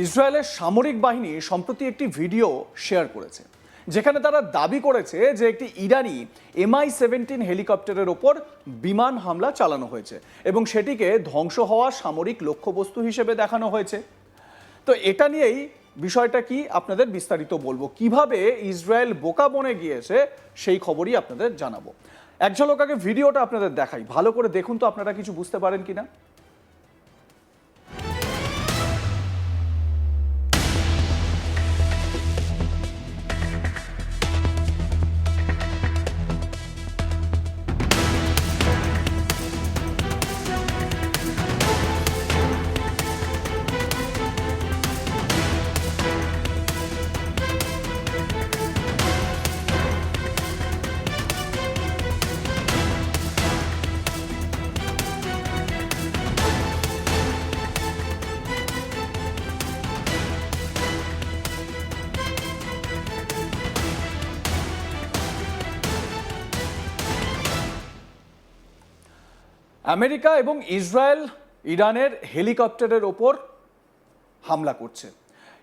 ইসরায়েলের সামরিক বাহিনী সম্প্রতি একটি ভিডিও শেয়ার করেছে, যেখানে তারা দাবি করেছে যে একটি ইরানি MI-17 হেলিকপ্টারের ওপর বিমান হামলা চালানো হয়েছে এবং সেটিকে ধ্বংস হওয়া সামরিক লক্ষ্যবস্তু হিসেবে দেখানো হয়েছে। তো এটা নিয়েই বিষয়টা কি আপনাদের বিস্তারিত বলবো, কিভাবে ইসরায়েল বোকা বনে গিয়েছে সেই খবরই আপনাদের জানাবো। এক ঝলক আগে ভিডিওটা আপনাদের দেখাই, ভালো করে দেখুন তো আপনারা কিছু বুঝতে পারেন কিনা। আমেরিকা এবং ইসরায়েল ইরানের হেলিকপ্টারের ওপর হামলা করছে।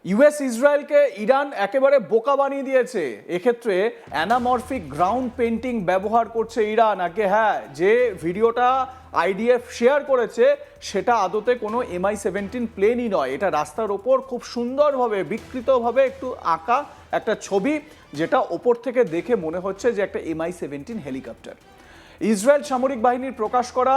ইউএস ইসরায়েলকে ইরান একেবারে বোকা বানিয়ে দিয়েছে। এক্ষেত্রে অ্যানামরফিক গ্রাউন্ড পেন্টিং ব্যবহার করছে ইরান। আগে হ্যাঁ, যে ভিডিওটা IDF শেয়ার করেছে সেটা আদতে কোনো MI-17 প্লেনই নয়, এটা রাস্তার ওপর খুব সুন্দরভাবে বিকৃতভাবে একটু আঁকা একটা ছবি, যেটা ওপর থেকে দেখে মনে হচ্ছে যে একটা MI-17 হেলিকপ্টার। ইসরায়েল সামরিক বাহিনীর প্রকাশ করা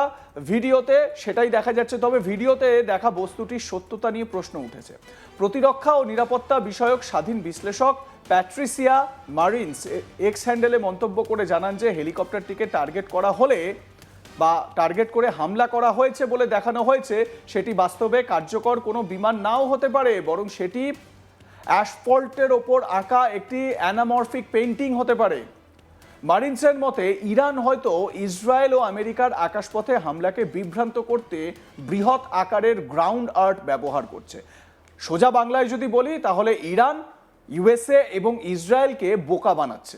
ভিডিওতে সেটাই দেখা যাচ্ছে, তবে ভিডিওতে দেখা বস্তুটির সত্যতা নিয়ে প্রশ্ন উঠেছে। প্রতিরক্ষা ও নিরাপত্তা বিষয়ক স্বাধীন বিশ্লেষক প্যাট্রিসিয়া মারিন্স এক্স হ্যান্ডেলে মন্তব্য করে জানান যে হেলিকপ্টারটিকে টার্গেট করা হলে বা টার্গেট করে হামলা করা হয়েছে বলে দেখানো হয়েছে, সেটি বাস্তবে কার্যকর কোনো বিমান নাও হতে পারে, বরং সেটি অ্যাসফল্টের ওপর আঁকা একটি অ্যানামরফিক পেইন্টিং হতে পারে। মারিনসের মতে ইরান হয়তো ইসরায়েল ও আমেরিকার আকাশপথে হামলাকে বিভ্রান্ত করতে বৃহৎ আকারের গ্রাউন্ড আর্ট ব্যবহার করছে। সোজা বাংলায় যদি বলি তাহলে ইরান USA এবং ইসরায়েলকে বোকা বানাচ্ছে।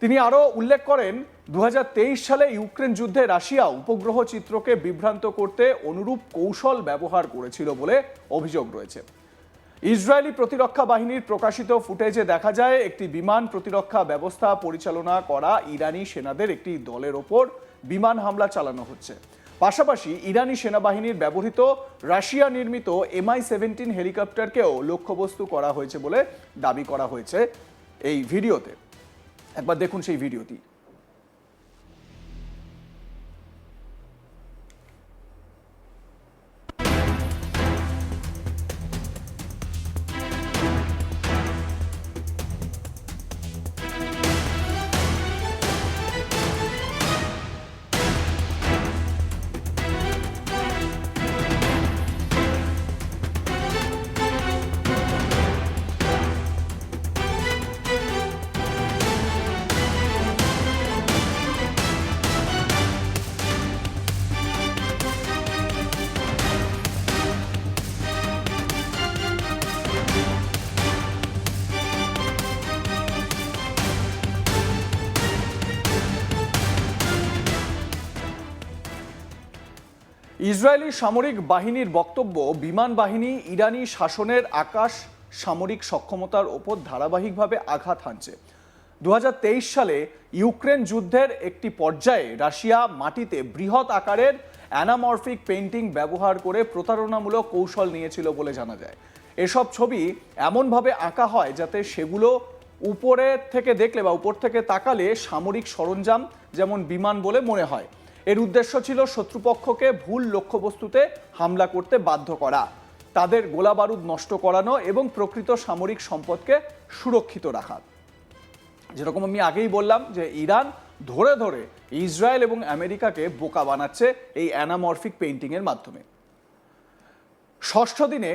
তিনি আরও উল্লেখ করেন 2023 সালে ইউক্রেন যুদ্ধে রাশিয়া উপগ্রহ চিত্রকে বিভ্রান্ত করতে অনুরূপ কৌশল ব্যবহার করেছিল বলে অভিযোগ রয়েছে। ইসরায়েলি প্রতিরক্ষা বাহিনীর প্রকাশিত ফুটেজে দেখা যায় একটি বিমান প্রতিরক্ষা ব্যবস্থা পরিচালনা করা ইরানি সেনাদের একটি দলের ওপর বিমান হামলা চালানো হচ্ছে। পাশাপাশি ইরানি সেনাবাহিনীর ব্যবহৃত রাশিয়া নির্মিত MI-17 হেলিকপ্টারকেও লক্ষ্যবস্তু করা হয়েছে বলে দাবি করা হয়েছে এই ভিডিওতে। একবার দেখুন সেই ভিডিওটি। ইসরায়েলি সামরিক বাহিনীর বক্তব্য, বিমান বাহিনী ইরানি শাসনের আকাশ সামরিক সক্ষমতার ওপর ধারাবাহিকভাবে আঘাত হানছে। 2023 সালে ইউক্রেন যুদ্ধের একটি পর্যায়ে রাশিয়া মাটিতে বৃহৎ আকারের অ্যানামরফিক পেইন্টিং ব্যবহার করে প্রতারণামূলক কৌশল নিয়েছিল বলে জানা যায়। এসব ছবি এমনভাবে আঁকা হয় যাতে সেগুলো উপরে থেকে দেখলে বা উপর থেকে তাকালে সামরিক সরঞ্জাম যেমন বিমান বলে মনে হয়। এর উদ্দেশ্য ছিল শত্রুপক্ষকে ভুল লক্ষ্যবস্তুতে হামলা করতে বাধ্য করা, তাদের গোলাবারুদ নষ্ট করানো এবং প্রকৃত সামরিক সম্পদকে সুরক্ষিত রাখা। যেরকম আমি আগেই বললাম যে ইরান ধরে ধরে ইসরায়েল এবং আমেরিকাকে বোকা বানাচ্ছে এই অ্যানামরফিক পেইন্টিংয়ের মাধ্যমে। ষষ্ঠ দিনে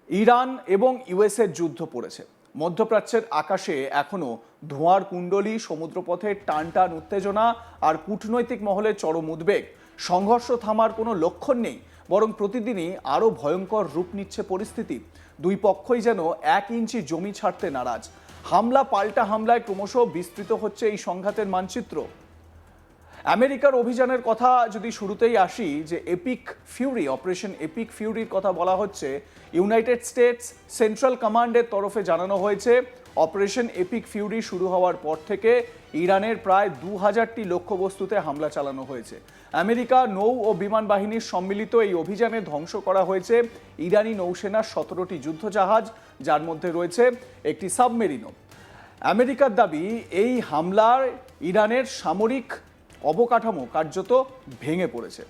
ইরান এবং USA যুদ্ধ পড়েছে। মধ্যপ্রাচ্যের আকাশে এখনো ধোঁয়ার কুণ্ডলী, সমুদ্রপথে টান টান উত্তেজনা আর কূটনৈতিক মহলে চরম উদ্বেগ। সংঘর্ষ থামার কোনো লক্ষণ নেই, বরং প্রতিদিনই আরও ভয়ঙ্কর রূপ নিচ্ছে পরিস্থিতি। দুই পক্ষই যেন 1 ইঞ্চি জমি ছাড়তে নারাজ। হামলা পাল্টা হামলায় ক্রমশ বিস্তৃত হচ্ছে এই সংঘাতের মানচিত্র। আমেরিকার অভিযানের কথা যদি শুরুতেই আসি, যে এপিক ফিউরি, অপারেশন এপিক ফিউরির কথা বলা হচ্ছে, ইউনাইটেড স্টেটস সেন্ট্রাল কমান্ডের তরফে জানানো হয়েছে অপারেশন এপিক ফিউরি শুরু হওয়ার পর থেকে ইরানের প্রায় 2000টি লক্ষ্যবস্তুতে হামলা চালানো হয়েছে। আমেরিকা নৌ ও বিমান বাহিনীর সম্মিলিত এই অভিযানে ধ্বংস করা হয়েছে ইরানি নৌসেনার 17টি যুদ্ধজাহাজ, যার মধ্যে রয়েছে একটি সাবমেরিনও। আমেরিকার দাবি, এই হামলায় ইরানের সামরিক অবকাঠামো কার্যত ভেঙে পড়েছে।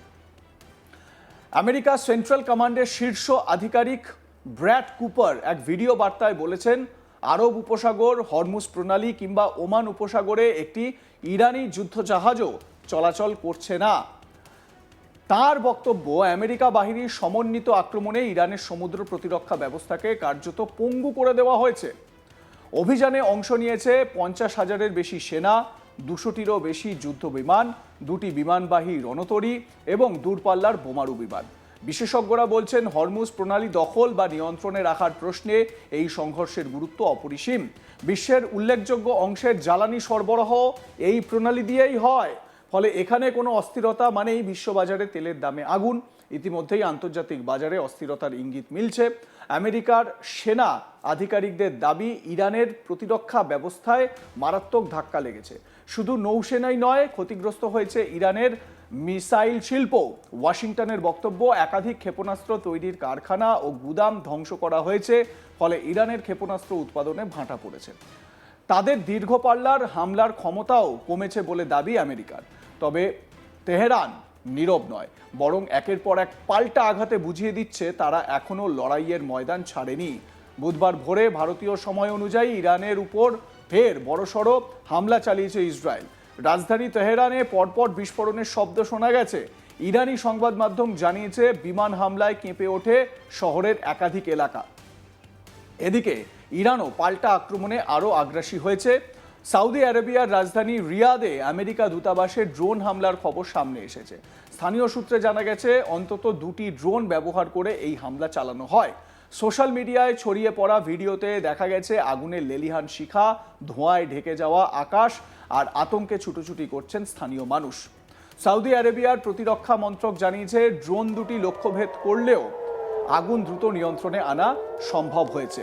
আমেরিকা সেন্ট্রাল কমান্ডের শীর্ষ আধিকারিক ব্র্যাড কুপার এক ভিডিও বার্তায় বলেছেন, আরব উপসাগর, হরমুজ প্রণালী কিংবা ওমান উপসাগরে একটি ইরানি যুদ্ধজাহাজও চলাচল করছে না। তার বক্তব্য, আমেরিকা বাহিনীর সমন্বিত আক্রমণে ইরানের সমুদ্র প্রতিরক্ষা ব্যবস্থাকে কার্যত পঙ্গু করে দেওয়া হয়েছে। অভিযানে অংশ নিয়েছে 50,000-এর বেশি সেনা, 200টিরও বেশি যুদ্ধ বিমান, 2টি বিমানবাহী রণতরী এবং দূরপাল্লার বোমারু বিমান। বিশেষজ্ঞরা বলছেন, হরমুজ প্রণালী দখল বা নিয়ন্ত্রণে রাখার প্রশ্নে এই সংঘর্ষের গুরুত্ব অপরিসীম। বিশ্বের উল্লেখযোগ্য অংশের জ্বালানি সরবরাহ এই প্রণালী দিয়েই হয়। ফলে এখানে কোনো অস্থিরতা মানেই বিশ্ববাজারে তেলের দামে আগুন। ইতিমধ্যেই আন্তর্জাতিক বাজারে অস্থিরতার ইঙ্গিত মিলছে। আমেরিকার সেনা আধিকারিকদের দাবি, ইরানের প্রতিরক্ষা ব্যবস্থায় মারাত্মক ধাক্কা লেগেছে। শুধু নৌসেনাই নয়, ক্ষতিগ্রস্ত হয়েছে ইরানের মিসাইল শিল্প। ওয়াশিংটনের বক্তব্য, একাধিক ক্ষেপণাস্ত্র তৈরির কারখানা ও গুদাম ধ্বংস করা হয়েছে, ফলে ইরানের ক্ষেপণাস্ত্র উৎপাদনে ভাঁটা পড়েছে। তাদের দীর্ঘ পাল্লার হামলার ক্ষমতাও কমেছে বলে দাবি আমেরিকার। তবে তেহরান নীরব নয়, বরং একের পর এক পাল্টা আঘাতে বুঝিয়ে দিচ্ছে তারা এখনও লড়াইয়ের ময়দান ছাড়েনি। বুধবার ভোরে ভারতীয় সময় অনুযায়ী ইরানের উপর ফের বড়সড় হামলা চালিয়েছে ইসরায়েল। রাজধানী তেহরানে পরপর বিস্ফোরণের শব্দ শোনা গেছে। ইরানি সংবাদ মাধ্যম জানিয়েছে, বিমান হামলায় কেঁপে ওঠে শহরের একাধিক এলাকা। এদিকে ইরানও পাল্টা আক্রমণে আরও আগ্রাসী হয়েছে। সৌদি আরবিয়ার রাজধানী রিয়াদে আমেরিকা দূতাবাসের ড্রোন হামলার খবর সামনে এসেছে। স্থানীয় সূত্রে জানা গেছে, অন্তত 2টি ড্রোন ব্যবহার করে এই হামলা চালানো হয়। সোশ্যাল মিডিয়ায় ছড়িয়ে পড়া ভিডিওতে দেখা গেছে আগুনের লেলিহান শিখা, ধোঁয়ায় ঢেকে যাওয়া আকাশ আর আতঙ্কে ছুটোছুটি করছেন স্থানীয় মানুষ। সৌদি আরবিয়ার প্রতিরক্ষা মন্ত্রক জানিয়েছে, ড্রোন দুটি লক্ষ্যভেদ করলেও আগুন দ্রুত নিয়ন্ত্রণে আনা সম্ভব হয়েছে।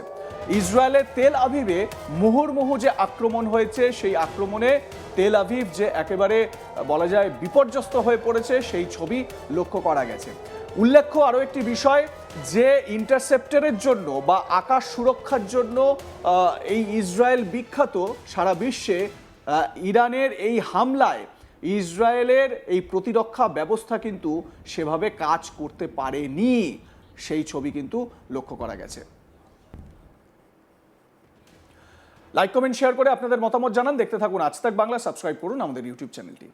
ইসরায়েলের তেল আভিভে মুহুর্মুহু যে আক্রমণ হয়েছে, সেই আক্রমণে তেল আভিভ যে একেবারে বলা যায় বিপর্যস্ত হয়ে পড়েছে, সেই ছবি লক্ষ্য করা গেছে। উল্লেখ্য আরও একটি বিষয়, যে ইন্টারসেপ্টরের জন্য বা আকাশ সুরক্ষার জন্য এই ইসরায়েল বিখ্যাত, সারা বিশ্বে ইরানের এই হামলায় ইসরায়েলের এই প্রতিরক্ষা ব্যবস্থা কিন্তু সেভাবে কাজ করতে পারেনি, সেই ছবি কিন্তু লক্ষ্য করা গেছে। লাইক, কমেন্ট, শেয়ার করে আপনাদের মতামত জানান। দেখতে থাকুন আজ তাক বাংলা। সাবস্ক্রাইব করুন আমাদের ইউটিউব চ্যানেলটি।